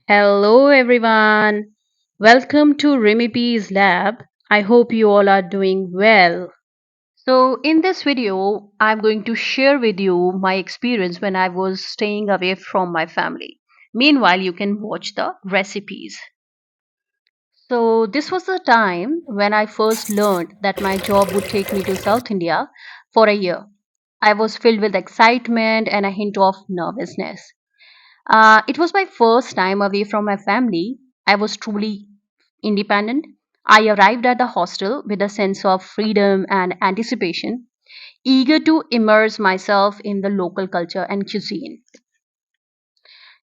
Hello everyone. Welcome to Rimipy'sLab. I hope you all are doing well. So in this video, I'm going to share with you my experience when I was staying away from my family. Meanwhile, you can watch the recipes. So this was the time when I first learned that my job would take me to South India for a year. I was filled with excitement and a hint of nervousness. It was my first time away from my family. I was truly independent. I arrived at the hostel with a sense of freedom and anticipation, eager to immerse myself in the local culture and cuisine.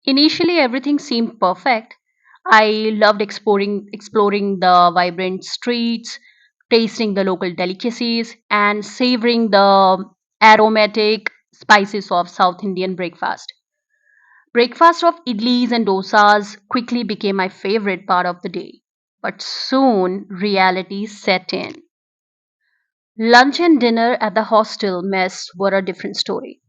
Initially, everything seemed perfect. I loved exploring the vibrant streets, tasting the local delicacies, and savoring the aromatic spices of South Indian breakfast. Breakfast of idlis and dosas quickly became my favorite part of the day. But soon reality set in. Lunch and dinner at the hostel mess were a different story.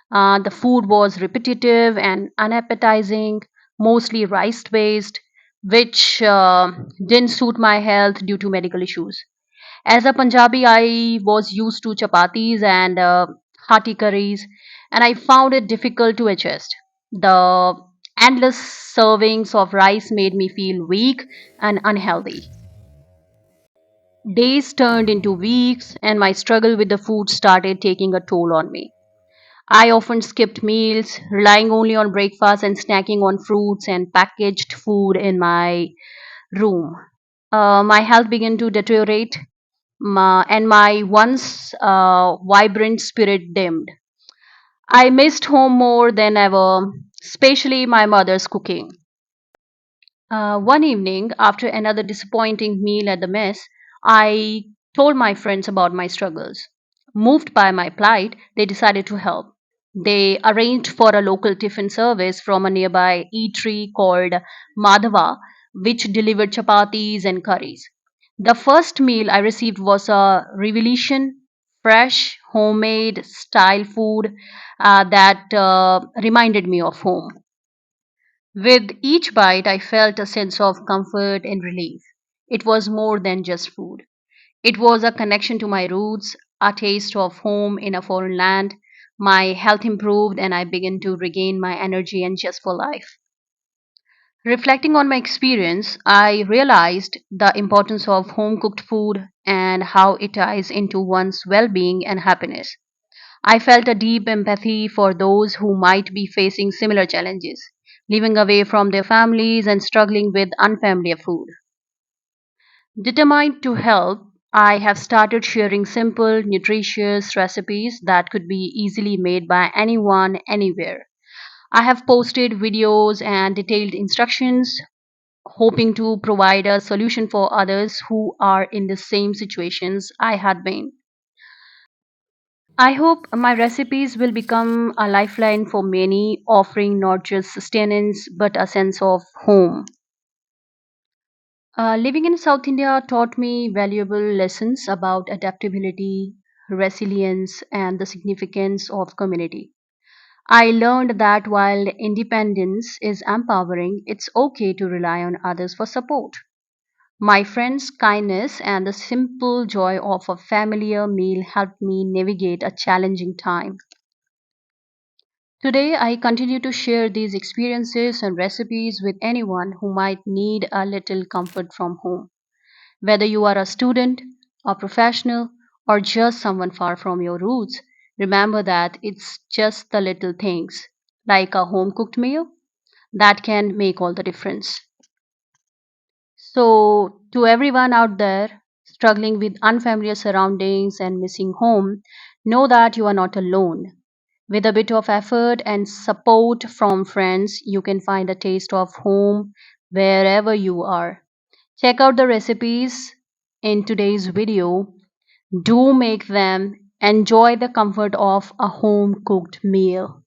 The food was repetitive and unappetizing, mostly rice based, which didn't suit my health due to medical issues. As a Punjabi, I was used to chapatis and hearty curries, and I found it difficult to adjust. The endless servings of rice made me feel weak and unhealthy. Days turned into weeks, and my struggle with the food started taking a toll on me. I often skipped meals, relying only on breakfast and snacking on fruits and packaged food in my room. My health began to deteriorate, and my once vibrant spirit dimmed. I missed home more than ever, especially my mother's cooking. One evening, after another disappointing meal at the mess, I told my friends about my struggles. Moved by my plight, they decided to help. They arranged for a local tiffin service from a nearby eatery called Madhava, which delivered chapatis and curries. The first meal I received was a revelation, fresh, homemade style food that reminded me of home. With each bite, I felt a sense of comfort and relief. It was more than just food. It was a connection to my roots, a taste of home in a foreign land. My health improved and I began to regain my energy and zest for life. Reflecting on my experience, I realized the importance of home cooked food and how it ties into one's well being and happiness. I felt a deep empathy for those who might be facing similar challenges, living away from their families and struggling with unfamiliar food. Determined to help, I have started sharing simple, nutritious recipes that could be easily made by anyone, anywhere. I have posted videos and detailed instructions, hoping to provide a solution for others who are in the same situations I had been. I hope my recipes will become a lifeline for many, offering not just sustenance but a sense of home. Living in South India taught me valuable lessons about adaptability, resilience, and the significance of community. I learned that while independence is empowering, it's okay to rely on others for support. My friends' kindness and the simple joy of a familiar meal helped me navigate a challenging time. Today, I continue to share these experiences and recipes with anyone who might need a little comfort from home. Whether you are a student, a professional, or just someone far from your roots, remember that it's just the little things, like a home cooked meal, that can make all the difference. So, to everyone out there struggling with unfamiliar surroundings and missing home, know that you are not alone. With a bit of effort and support from friends, you can find a taste of home wherever you are. Check out the recipes in today's video. Do make them. Enjoy the comfort of a home cooked meal.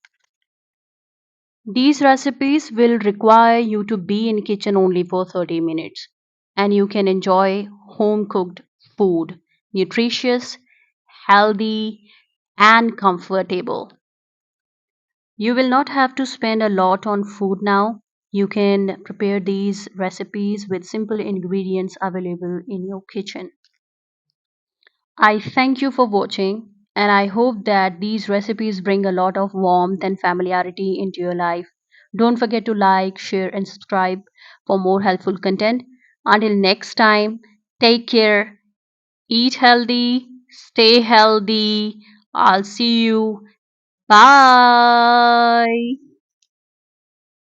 These recipes will require you to be in kitchen only for 30 minutes and you can enjoy home cooked food, nutritious, healthy and comfortable. You will not have to spend a lot on food now. You can prepare these recipes with simple ingredients available in your kitchen. I thank you for watching, and I hope that these recipes bring a lot of warmth and familiarity into your life. Don't forget to like, share, and subscribe for more helpful content. Until next time, take care, eat healthy, stay healthy. I'll see you. Bye.